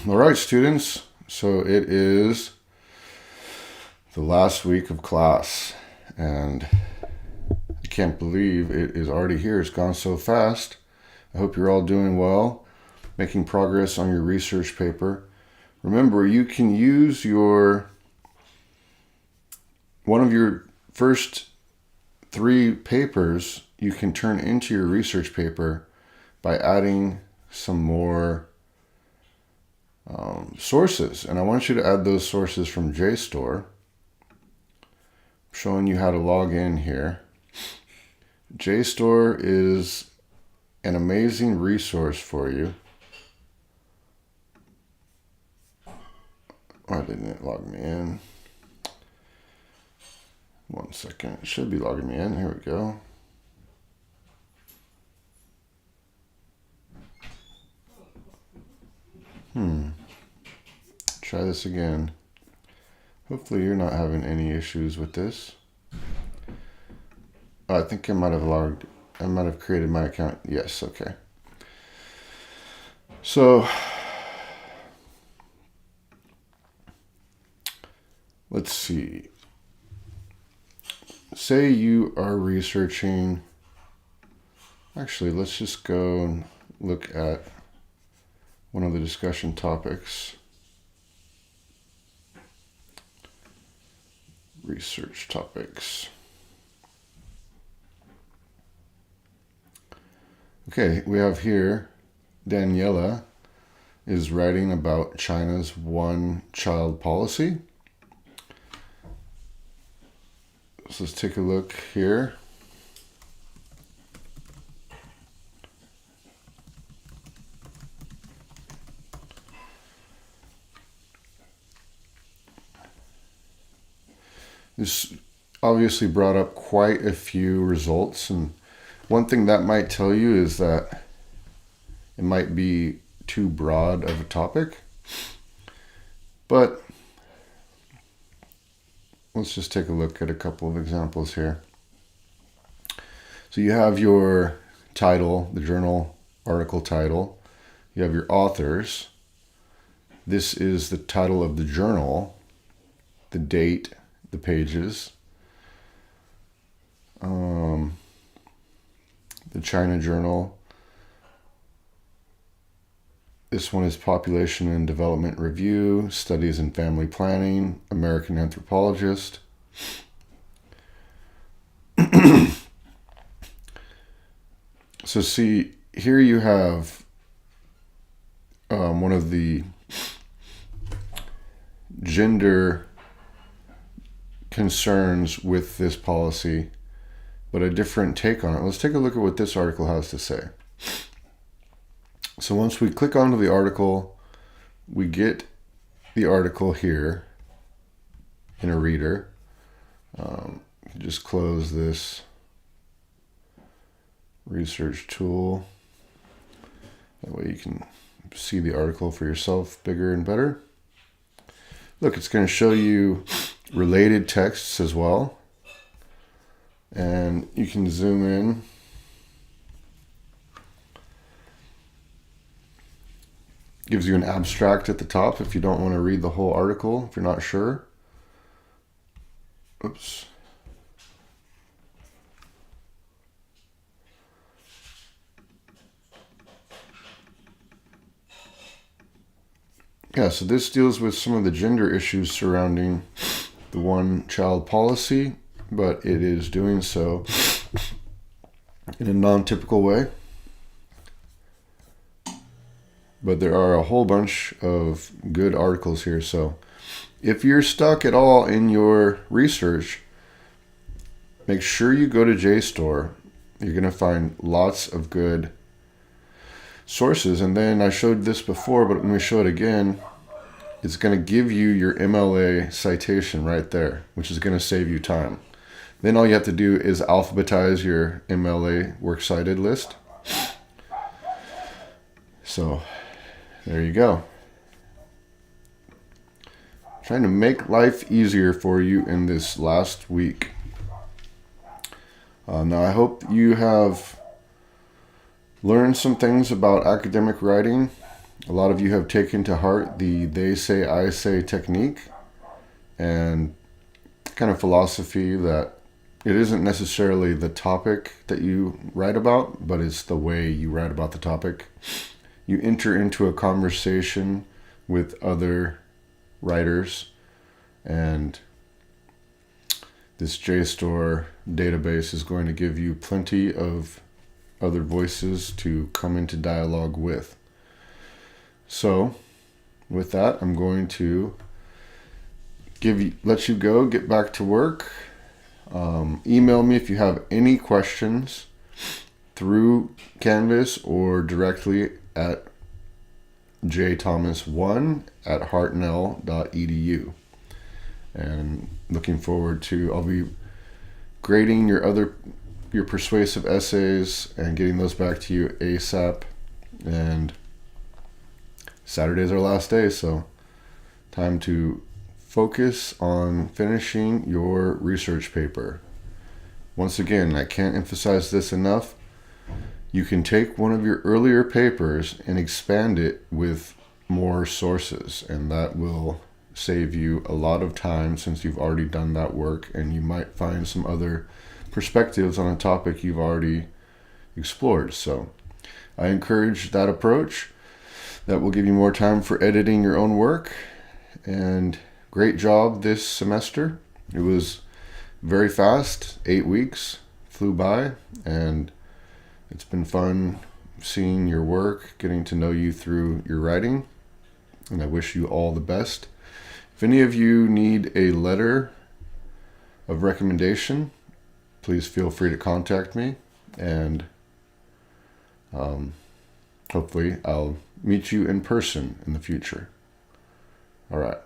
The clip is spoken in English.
All right, students. So it is the last week of class, and I can't believe it is already here. It's gone so fast. I hope you're all doing well, making progress on your research paper. Remember, you can use one of your first 3 papers you can turn into your research paper by adding some more sources. And I want you to add those sources from JSTOR. I'm showing you how to log in here. JSTOR is an amazing resource for you. Why didn't it log me in? One second. It should be logging me in. Here we go. Try this again. Hopefully you're not having any issues with this. Oh, I think I might have created my account. Yes, okay. So let's see. Say you are researching. Actually, let's just go and look at one of the discussion topics. Research topics. Okay, we have here Daniela is writing about China's one-child policy. So let's take a look here. This obviously brought up quite a few results, and one thing that might tell you is that it might be too broad of a topic, but let's just take a look at a couple of examples here. So you have your title, the journal article title. You have your authors. This is the title of the journal, the date, the pages. The China Journal. This one is Population and Development Review, Studies in Family Planning, American Anthropologist. So see, here you have one of the gender concerns with this policy, but a different take on it. Let's take a look at what this article has to say. So once we click onto the article, we get the article here in a reader. Just close this research tool. That way you can see the article for yourself bigger and better. Look, it's going to show you related texts as well. And you can zoom in. Gives you an abstract at the top if you don't want to read the whole article, if you're not sure. Oops. Yeah, so this deals with some of the gender issues surrounding the one-child policy, but it is doing so in a non-typical way. But there are a whole bunch of good articles here. So if you're stuck at all in your research, make sure you go to JSTOR. You're going to find lots of good sources. And then I showed this before, but when we show it again, it's going to give you your MLA citation right there, which is going to save you time. Then all you have to do is alphabetize your MLA works cited list. So there you go. Trying to make life easier for you in this last week. Now I hope you have learned some things about academic writing. A lot of you have taken to heart the they say, I say technique and kind of philosophy that it isn't necessarily the topic that you write about, but it's the way you write about the topic. You enter into a conversation with other writers, and this JSTOR database is going to give you plenty of other voices to come into dialogue with. So, with that, I'm going to let you go, get back to work. Email me if you have any questions through Canvas or directly at jthomas1@hartnell.edu. And looking forward to, I'll be grading your persuasive essays and getting those back to you ASAP. And Saturday's our last day, so time to focus on finishing your research paper. Once again, I can't emphasize this enough. You can take one of your earlier papers and expand it with more sources, and that will save you a lot of time since you've already done that work, and you might find some other perspectives on a topic you've already explored. So I encourage that approach. That will give you more time for editing your own work. And great job this semester. It was very fast. 8 weeks flew by, and it's been fun seeing your work, getting to know you through your writing, and I wish you all the best. If any of you need a letter of recommendation, please feel free to contact me, and hopefully I'll meet you in person in the future. All right.